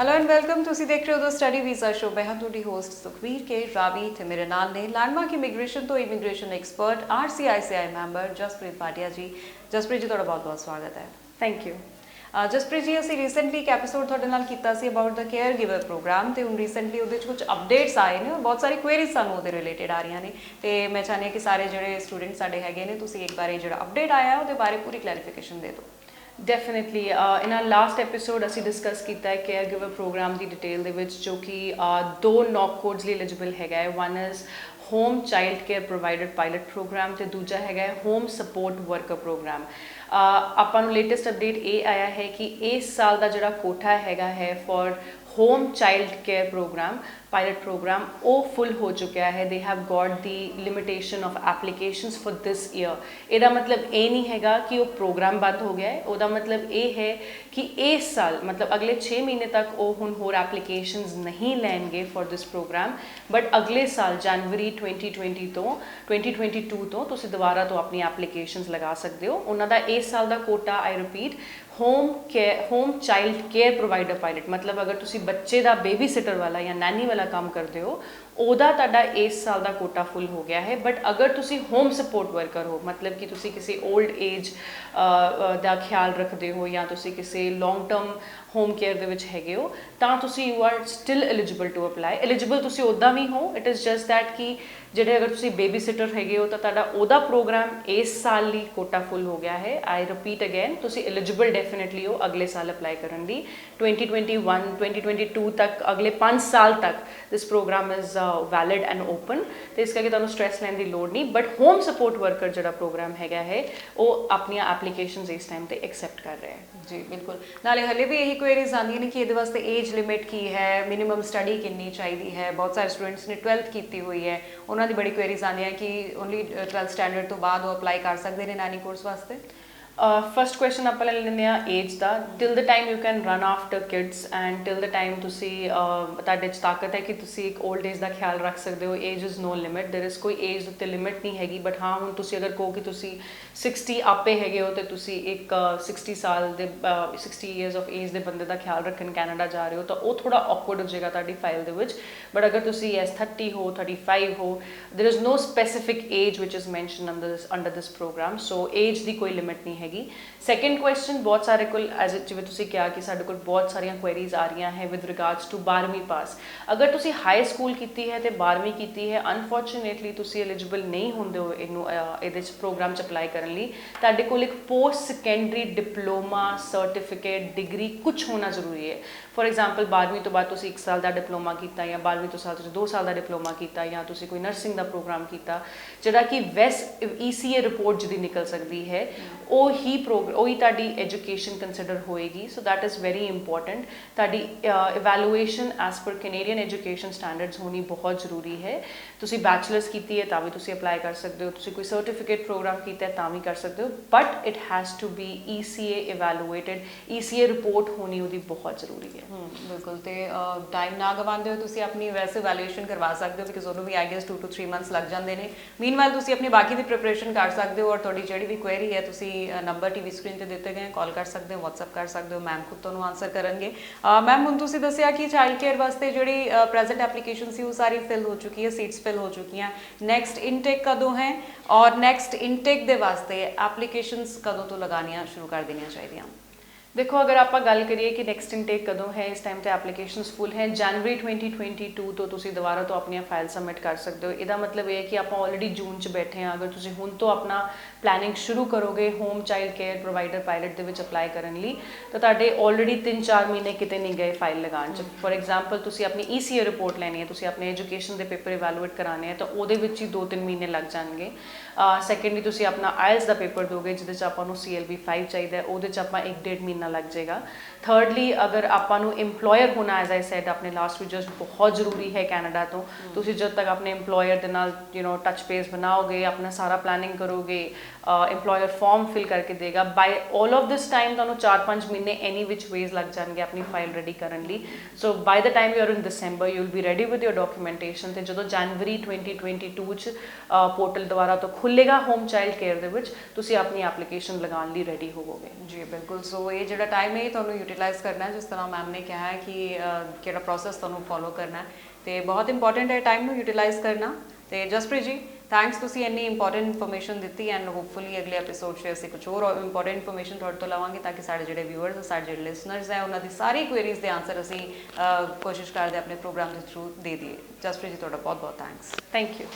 Hello and welcome ਤੁਸੀਂ ਦੇਖ ਰਹੇ ਹੋ ਦ ਸਟੱਡੀ ਵੀਜ਼ਾ ਸ਼ੋ। ਮੈਂ ਹਾਂ ਤੁਹਾਡੀ ਹੋਸਟ ਸੁਖਵੀਰ ਕੇ ਰਾਵੀ ਤੇ ਮੇਰੇ ਨਾਲ ਨੇ ਲੈਂਡਮਾਰਕ ਇਮੀਗ੍ਰੇਸ਼ਨ ਤੋਂ immigration expert RCICI member Jaspreet Bhatia ਜੀ। ਜਸਪ੍ਰੀਤ ਜੀ ਤੁਹਾਡਾ ਬਹੁਤ ਬਹੁਤ ਸਵਾਗਤ ਹੈ। Thank you. ਜਸਪ੍ਰੀਤ ਜੀ ਅਸੀਂ ਰੀਸੈਂਟਲੀ ਇੱਕ ਐਪੀਸੋਡ ਤੁਹਾਡੇ ਨਾਲ ਕੀਤਾ ਸੀ about the care giver program ਤੇ ਹੁਣ ਰੀਸੈਂਟਲੀ ਉਹਦੇ 'ਚ ਕੁਝ ਅਪਡੇਟਸ ਆਏ ਨੇ ਔਰ ਬਹੁਤ ਸਾਰੀ ਕੁਐਰੀਜ਼ ਸਾਨੂੰ ਉਹਦੇ ਰਿਲੇਟਡ ਆ ਰਹੀਆਂ ਨੇ ਤੇ ਮੈਂ ਚਾਹੁੰਦੀ ਹਾਂ ਕਿ ਸਾਰੇ ਜਿਹੜੇ ਸਟੂਡੈਂਟ ਸਾਡੇ ਹੈਗੇ ਨੇ ਤੁਸੀਂ ਇੱਕ ਵਾਰੀ ਜਿਹੜਾ ਅਪਡੇਟ ਆਇਆ ਉਹਦੇ ਬਾਰੇ ਪੂਰੀ ਕਲੈਰੀਫਿਕੇਸ਼ਨ ਦੇ ਦਿਓ। Definitely in our last episode ਅਸੀਂ ਡਿਸਕਸ ਕੀਤਾ ਹੈ ਕੇਅਰ ਗਿਵਰ ਪ੍ਰੋਗਰਾਮ ਦੀ ਡਿਟੇਲ ਦੇ ਵਿੱਚ ਜੋ ਕਿ ਦੋ ਨੌਕ ਕੋਡਸ ਲਈ ਐਲੀਜੀਬਲ ਹੈਗਾ ਹੈ। One is home child care provider pilot program ਤੇ ਦੂਜਾ ਹੈਗਾ ਹੈ ਹੋਮ ਸਪੋਰਟ ਵਰਕਰ ਪ੍ਰੋਗਰਾਮ। ਆਪਾਂ ਨੂੰ ਲੇਟੈਸਟ ਅਪਡੇਟ ਇਹ ਆਇਆ ਹੈ ਕਿ ਇਸ ਸਾਲ ਦਾ ਜਿਹੜਾ ਕੋਟਾ ਹੈਗਾ ਹੈ for home child care program pilot program ਉਹ ਫੁੱਲ ਹੋ ਚੁੱਕਿਆ ਹੈ। They have got the limitation of applications for this year. ਇਹਦਾ ਮਤਲਬ ਇਹ ਨਹੀਂ ਹੈਗਾ ਕਿ ਉਹ ਪ੍ਰੋਗਰਾਮ ਬੰਦ ਹੋ ਗਿਆ ਹੈ। ਉਹਦਾ ਮਤਲਬ ਇਹ ਹੈ ਕਿ ਇਸ ਸਾਲ ਮਤਲਬ ਅਗਲੇ 6 ਮਹੀਨੇ ਤੱਕ ਉਹ ਹੁਣ ਹੋਰ ਐਪਲੀਕੇਸ਼ਨਸ ਨਹੀਂ ਲੈਣਗੇ ਫॉर ਦਿਸ ਪ੍ਰੋਗਰਾਮ। ਬਟ ਅਗਲੇ ਸਾਲ ਜਨਵਰੀ 2022 ਤੋਂ ਤੁਸੀਂ ਦੁਬਾਰਾ ਤੋਂ ਆਪਣੀ ਐਪਲੀਕੇਸ਼ਨਸ ਲਗਾ ਸਕਦੇ ਹੋ। ਉਹਨਾਂ ਦਾ ਇਸ ਸਾਲ ਦਾ quota I repeat home child care provider pilot ਮਤਲਬ ਅਗਰ ਤੁਸੀਂ ਬੱਚੇ ਦਾ ਬੇਬੀ ਸਿਟਰ ਵਾਲਾ ਜਾਂ ਨੈਨੀ ਵਾਲਾ ਕੰਮ ਕਰਦੇ ਹੋ ਉਹਦਾ ਤੁਹਾਡਾ ਇਸ ਸਾਲ ਦਾ ਕੋਟਾ ਫੁੱਲ ਹੋ ਗਿਆ ਹੈ। ਬਟ ਅਗਰ ਤੁਸੀਂ ਹੋਮ ਸਪੋਰਟ ਵਰਕਰ ਹੋ ਮਤਲਬ ਕਿ ਤੁਸੀਂ ਕਿਸੇ 올ਡ ਏਜ ਦਾ ਖਿਆਲ ਰੱਖਦੇ ਹੋ ਜਾਂ ਤੁਸੀਂ ਕਿਸੇ ਲੌਂਗ ਟਰਮ ਹੋਮ ਕੇਅਰ ਦੇ ਵਿੱਚ ਹੈਗੇ ਹੋ ਤਾਂ ਤੁਸੀਂ you are still eligible to apply. Eligible ਤੁਸੀਂ ਉੱਦਾਂ ਵੀ ਹੋ। ਇਟ ਇਜ਼ ਜਸਟ ਦੈਟ ਕਿ ਜਿਹੜੇ ਅਗਰ ਤੁਸੀਂ ਬੇਬੀ ਸਿਟਰ ਹੈਗੇ ਹੋ ਤਾਂ ਤੁਹਾਡਾ ਉਹਦਾ ਪ੍ਰੋਗਰਾਮ ਇਸ ਸਾਲ ਲਈ ਕੋਟਾ ਫੁੱਲ ਹੋ ਗਿਆ ਹੈ। ਆਈ ਰਿਪੀਟ ਅਗੇਨ ਤੁਸੀਂ ਐਲੀਜੀਬਲ ਡੈਫੀਨੇਟਲੀ ਹੋ ਅਗਲੇ ਸਾਲ ਅਪਲਾਈ ਕਰਨ ਲਈ। 2021 2022 ਤੱਕ ਅਗਲੇ 5 ਸਾਲ ਤੱਕ this program is valid and open ਤੇ ਇਸ ਕਰਕੇ ਤੁਹਾਨੂੰ ਸਟ੍ਰੈਸ ਲੈਣ ਦੀ ਲੋੜ ਨਹੀਂ। ਬਟ ਹੋਮ ਸਪੋਰਟ ਵਰਕਰ ਜਿਹੜਾ ਪ੍ਰੋਗਰਾਮ ਹੈਗਾ ਹੈ ਉਹ ਆਪਣੀਆਂ ਐਪਲੀਕੇਸ਼ਨਸ ਇਸ ਟਾਈਮ ਤੇ ਐਕਸੈਪਟ ਕਰ ਰਿਹਾ ਹੈ। ਜੀ ਬਿਲਕੁਲ। ਨਾਲੇ ਹਲੇ ਵੀ ਇਹੀ ਕੁਐਰੀਜ਼ ਆਉਂਦੀਆਂ ਨੇ ਕਿ ਇਹਦੇ ਵਾਸਤੇ ਏਜ ਲਿਮਿਟ ਕੀ ਹੈ, ਮਿਨੀਮਮ ਸਟੱਡੀ ਕਿੰਨੀ ਚਾਹੀਦੀ ਹੈ। ਬਹੁਤ ਸਾਰੇ ਸਟੂਡੈਂਟਸ ਨੇ 12th ਕੀਤੀ ਹੋਈ ਹੈ ਉਹਨਾਂ ਦੀ ਬੜੀ ਕੁਐਰੀਜ਼ ਆਉਂਦੀਆਂ ਕਿ ਓਨਲੀ 12th ਸਟੈਂਡਰਡ ਤੋਂ ਬਾਅਦ ਉਹ ਅਪਲਾਈ ਕਰ ਸਕਦੇ ਨੇ ਨਾਨੀ ਕੋਰਸ ਵਾਸਤੇ। ਫਸਟ ਕੁਐਸਚਨ ਆਪਾਂ ਲੈ ਲੈਂਦੇ ਹਾਂ age the. Till the time you can run after kids and till the time ਤੁਸੀਂ ਤੁਹਾਡੇ 'ਚ ਤਾਕਤ ਹੈ ਕਿ ਤੁਸੀਂ ਇੱਕ 올ਡ ਏਜ ਦਾ ਖਿਆਲ ਰੱਖ ਸਕਦੇ ਹੋ। Age is no limit. There is ਕੋਈ ਏਜ ਉੱਤੇ ਲਿਮਿਟ ਨਹੀਂ ਹੈਗੀ। ਬਟ ਹਾਂ ਹੁਣ ਤੁਸੀਂ ਅਗਰ ਕਹੋ ਕਿ ਤੁਸੀਂ 60 ਆਪੇ ਹੈਗੇ ਹੋ ਤੇ ਤੁਸੀਂ ਇੱਕ 60 ਸਾਲ ਦੇ 60 ਈਅਰਸ ਆਫ ਏਜ ਦੇ ਬੰਦੇ ਦਾ ਖਿਆਲ ਰੱਖਣ ਕੈਨੇਡਾ ਜਾ ਰਹੇ ਹੋ ਤਾਂ ਉਹ ਥੋੜ੍ਹਾ ਔਕਵਰਡ ਹੋ ਜਾਏਗਾ ਤੁਹਾਡੀ ਫਾਈਲ ਦੇ ਵਿੱਚ। ਬਟ ਅਗਰ ਤੁਸੀਂ 30 ਹੋ 35 ਹੋ there is no specific age which is mention under this program. So age ਦੀ ਕੋਈ ਲਿਮਿਟ ਨਹੀਂ ਹੈਗੀ। ਸੈਕੰਡ ਕੁਐਸਚਨ ਬਹੁਤ ਸਾਰੇ ਕੋਲ ਐਜ਼ ਜਿਵੇਂ ਤੁਸੀਂ ਕਿਹਾ ਕਿ ਸਾਡੇ ਕੋਲ ਬਹੁਤ ਸਾਰੀਆਂ ਕੁਐਰੀਜ਼ ਆ ਰਹੀਆਂ ਹੈ ਵਿਦ ਰਿਗਾਰਡਸ ਟੂ 12ਵੀਂ ਪਾਸ। ਅਗਰ ਤੁਸੀਂ ਹਾਈ ਸਕੂਲ ਕੀਤੀ ਹੈ ਤੇ 12ਵੀਂ ਕੀਤੀ ਹੈ ਅਨਫੋਰਚੂਨੇਟਲੀ ਤੁਸੀਂ ਐਲੀਜੀਬਲ ਨਹੀਂ ਹੁੰਦੇ ਹੋ ਇਹਦੇ 'ਚ ਪ੍ਰੋਗਰਾਮ 'ਚ ਅਪਲਾਈ ਕਰਨ ਲਈ। ਤੁਹਾਡੇ ਕੋਲ ਇੱਕ post secondary diploma certificate degree ਕੁਛ ਹੋਣਾ ਜ਼ਰੂਰੀ ਹੈ। ਫੋਰ ਐਗਜ਼ਾਮਪਲ 12ਵੀਂ ਤੋਂ ਬਾਅਦ ਤੁਸੀਂ 1 ਸਾਲ ਦਾ ਡਿਪਲੋਮਾ ਕੀਤਾ ਜਾਂ 12ਵੀਂ ਤੋਂ ਸਾਲ ਤੁਸੀਂ 2 ਸਾਲ ਦਾ ਡਿਪਲੋਮਾ ਕੀਤਾ ਜਾਂ ਤੁਸੀਂ ਕੋਈ ਨਰਸਿੰਗ ਦਾ ਪ੍ਰੋਗਰਾਮ ਕੀਤਾ ਜਿਹੜਾ ਕਿ ECA ਰਿਪੋਰਟ ਜਿਹਦੀ ਨਿਕਲ ਸਕਦੀ ਹੈ ਉਹੀ ਤੁਹਾਡੀ ਐਜੂਕੇਸ਼ਨ ਕੰਸੀਡਰ ਹੋਏਗੀ। So that is very important. ਤੁਹਾਡੀ evaluation as per Canadian education standards ਹੋਣੀ ਬਹੁਤ ਜ਼ਰੂਰੀ ਹੈ। ਤੁਸੀਂ ਬੈਚਲਰਸ ਕੀਤੀ ਹੈ ਤਾਂ ਵੀ ਤੁਸੀਂ ਅਪਲਾਈ ਕਰ ਸਕਦੇ ਹੋ। ਤੁਸੀਂ ਕੋਈ ਸਰਟੀਫਿਕੇਟ ਪ੍ਰੋਗਰਾਮ ਕੀਤਾ ਹੈ ਤਾਂ ਵੀ ਕਰ ਸਕਦੇ ਹੋ। But it has to be ECA evaluated. ECA report ਹੋਣੀ ਉਹਦੀ ਬਹੁਤ ਜ਼ਰੂਰੀ ਹੈ। ਬਿਲਕੁਲ। ਤੇ ਟਾਈਮ ਨਾ ਗਵਾਉਂਦੇ ਹੋ ਤੁਸੀਂ ਆਪਣੀ ਵੈਸੇ ਇਵੈਲੂਏਸ਼ਨ ਕਰਵਾ ਸਕਦੇ ਹੋ ਬਿਕਾਜ਼ ਉਹਨੂੰ ਵੀ ਆਈ ਗੈਸ 2 to 3 ਮੰਥਸ ਲੱਗ ਜਾਂਦੇ ਨੇ। ਮੀਨਵਾਈਲ ਤੁਸੀਂ ਆਪਣੀ ਬਾਕੀ ਦੀ ਪ੍ਰੀਪਰੇਸ਼ਨ ਕਰ ਸਕਦੇ ਹੋ ਔਰ ਤੁਹਾਡੀ ਜਿਹੜੀ ਵੀ ਕੁਐਰੀ ਹੈ ਤੁਸੀਂ ਨੰਬਰ ਟੀਵੀ ਸਕਰੀਨ ਤੇ ਦਿੱਤੇ ਗਏ ਕਾਲ ਕਰ ਸਕਦੇ ਹੋ, WhatsApp ਕਰ ਸਕਦੇ ਹੋ। ਮੈਮ ਖੁਦ ਤੁਹਾਨੂੰ ਆਨਸਰ ਕਰਨਗੇ। ਮੈਮ ਹੁਣ ਤੁਸੀਂ ਦੱਸਿਆ ਕਿ ਚਾਈਲਡ ਕੇਅਰ ਵਾਸਤੇ ਜਿਹੜੀ ਪ੍ਰੈਜ਼ੈਂਟ ਐਪਲੀਕੇਸ਼ਨ ਸੀ ਉਹ ਸਾਰੀ ਫਿਲ ਹੋ ਚੁੱਕੀ ਹੈ, ਸੀਟਸ ਫਿਲ ਹੋ ਚੁੱਕੀਆਂ। ਨੈਕਸਟ ਇਨਟੇਕ ਕਦੋਂ ਹੈ ਔਰ ਨੈਕਸਟ ਇਨਟੇਕ ਦੇ ਵਾਸਤੇ ਐਪਲੀਕੇਸ਼ਨਸ ਕਦੋਂ ਤੋਂ ਲਗਾਉਣੀਆਂ ਸ਼ੁਰੂ ਕਰ ਦੇਣੀਆਂ ਚਾਹੀਦੀਆਂ? ਦੇਖੋ ਅਗਰ ਆਪਾਂ ਗੱਲ ਕਰੀਏ ਕਿ ਨੈਕਸਟ ਇਨਟੇਕ ਕਦੋਂ ਹੈ ਇਸ ਟਾਈਮ ਤੇ ਐਪਲੀਕੇਸ਼ਨਸ ਫੁੱਲ ਹੈ ਜਨਵਰੀ 2022 ਤੋਂ ਤੁਸੀਂ ਦੁਬਾਰਾ ਤੋਂ ਆਪਣੀਆਂ ਫਾਈਲ ਸਬਮਿਟ ਕਰ ਸਕਦੇ ਹੋ। ਇਹਦਾ ਮਤਲਬ ਇਹ ਹੈ ਕਿ ਆਪਾਂ ਆਲਰੇਡੀ ਜੂਨ 'ਚ ਬੈਠੇ ਹਾਂ। ਅਗਰ ਤੁਸੀਂ ਹੁਣ ਤੋਂ ਆਪਣਾ ਪਲੈਨਿੰਗ ਸ਼ੁਰੂ ਕਰੋਗੇ home child care provider pilot ਦੇ ਵਿੱਚ ਅਪਲਾਈ ਕਰਨ ਲਈ ਤਾਂ ਤੁਹਾਡੇ ਆਲਰੇਡੀ 3-4 ਮਹੀਨੇ ਕਿਤੇ ਨਹੀਂ ਗਏ ਫਾਈਲ ਲਗਾਉਣ 'ਚ। ਫੋਰ ਐਗਜ਼ਾਮਪਲ ਤੁਸੀਂ ਆਪਣੀ ECA ਰਿਪੋਰਟ ਲੈਣੀ ਹੈ, ਤੁਸੀਂ ਆਪਣੇ ਐਜੂਕੇਸ਼ਨ ਦੇ ਪੇਪਰ ਇਵੈਲੂਏਟ ਕਰਾਉਣੇ ਹੈ ਤਾਂ ਉਹਦੇ ਵਿੱਚ ਹੀ 2-3 ਮਹੀਨੇ ਲੱਗ ਜਾਣਗੇ। ਸੈਕੰਡਲੀ ਤੁਸੀਂ ਆਪਣਾ IELTS ਦਾ ਪੇਪਰ ਦੋਗੇ ਜਿਹਦੇ 'ਚ ਆਪਾਂ ਨੂੰ CLB 5 ਚਾਹੀਦਾ ਉਹਦੇ 'ਚ ਆਪਾਂ 1-1.5 ਮਹੀਨਾ ਲੱਗ ਜਾਏਗਾ। ਥਰਡਲੀ ਅਗਰ ਆਪਾਂ ਨੂੰ ਇੰਪਲੋਇਰ ਹੋਣਾ ਐਜ਼ ਆਈ ਸੈਡ ਆਪਣੇ ਲਾਸਟ ਵਿੱਚ ਜਸਟ ਬਹੁਤ ਜ਼ਰੂਰੀ ਹੈ ਕੈਨੇਡਾ ਤੋਂ। ਤੁਸੀਂ ਜਦ ਤੱਕ ਆਪਣੇ ਇੰਪਲੋਇਰ ਦੇ ਨਾਲ ਟੱਚ ਬੇਸ ਬਣਾਓਗੇ ਆਪਣਾ ਸਾਰਾ ਪਲੈਨਿੰਗ ਕਰੋਗੇ ਇੰਪਲੋਇਰ ਫਾਰਮ ਫਿਲ ਕਰਕੇ ਦੇਗਾ ਬਾਈ ਆਲ ਆਫ ਦਿਸ ਟਾਈਮ ਤੁਹਾਨੂੰ 4-5 ਮਹੀਨੇ ਐਨੀ ਵਿਚ ਵੇਜ਼ ਲੱਗ ਜਾਣਗੇ ਆਪਣੀ ਫਾਈਲ ਰੈਡੀ ਕਰਨ ਲਈ। So by the time you are in December you will be ready with your documentation ਤੇ ਜਦੋਂ ਜਨਵਰੀ 2022 'ਚ ਪੋਰਟਲ ਦੁਬਾਰਾ ਤੋਂ ਖੁੱਲ੍ਹ ਖੁੱਲੇਗਾ ਹੋਮ ਚਾਈਲਡ ਕੇਅਰ ਦੇ ਵਿੱਚ, ਤੁਸੀਂ ਆਪਣੀ ਐਪਲੀਕੇਸ਼ਨ ਲਗਾਉਣ ਲਈ ਰੈਡੀ ਹੋਵੋਗੇ। ਜੀ ਬਿਲਕੁਲ। ਸੋ ਇਹ ਜਿਹੜਾ ਟਾਈਮ ਹੈ ਤੁਹਾਨੂੰ ਯੂਟਿਲਾਈਜ਼ ਕਰਨਾ ਹੈ, ਜਿਸ ਤਰ੍ਹਾਂ ਮੈਮ ਨੇ ਕਿਹਾ ਹੈ ਕਿ ਕਿਹੜਾ ਪ੍ਰੋਸੈਸ ਤੁਹਾਨੂੰ ਫੋਲੋ ਕਰਨਾ ਹੈ, ਤੇ ਬਹੁਤ ਇੰਪੋਰਟੈਂਟ ਹੈ ਟਾਈਮ ਨੂੰ ਯੂਟਿਲਾਈਜ਼ ਕਰਨਾ। ਤੇ ਜਸਪ੍ਰੀਤ ਜੀ ਥੈਂਕਸ, ਤੁਸੀਂ ਇੰਨੀ ਇੰਪੋਰਟੈਂਟ ਇਨਫੋਰਮੇਸ਼ਨ ਦਿੱਤੀ, ਐਂਡ ਹੋਪਫੁਲੀ ਅਗਲੇ ਐਪੀਸੋਡ 'ਚ ਅਸੀਂ ਕੁਝ ਹੋਰ ਇੰਪੋਰਟੈਂਟ ਇਨਫੋਰਮੇਸ਼ਨ ਤੁਹਾਡੇ ਤੋਂ ਲਵਾਂਗੇ, ਤਾਂ ਕਿ ਸਾਡੇ ਜਿਹੜੇ ਵਿਊਅਰਸ, ਸਾਡੇ ਜਿਹੜੇ ਲਿਸਨਰਸ ਹੈ, ਉਹਨਾਂ ਦੀ ਸਾਰੀ ਕੁਐਰੀਜ਼ ਦੇ ਆਨਸਰ ਅਸੀਂ ਕੋਸ਼ਿਸ਼ ਕਰਦੇ ਆਪਣੇ ਪ੍ਰੋਗਰਾਮ ਦੇ ਥਰੂ ਦੇ ਦਈਏ। ਜਸਪ੍ਰੀਤ ਜੀ ਤੁਹਾਡਾ ਬਹੁਤ ਬਹੁਤ ਥੈਂਕਸ। Thank you.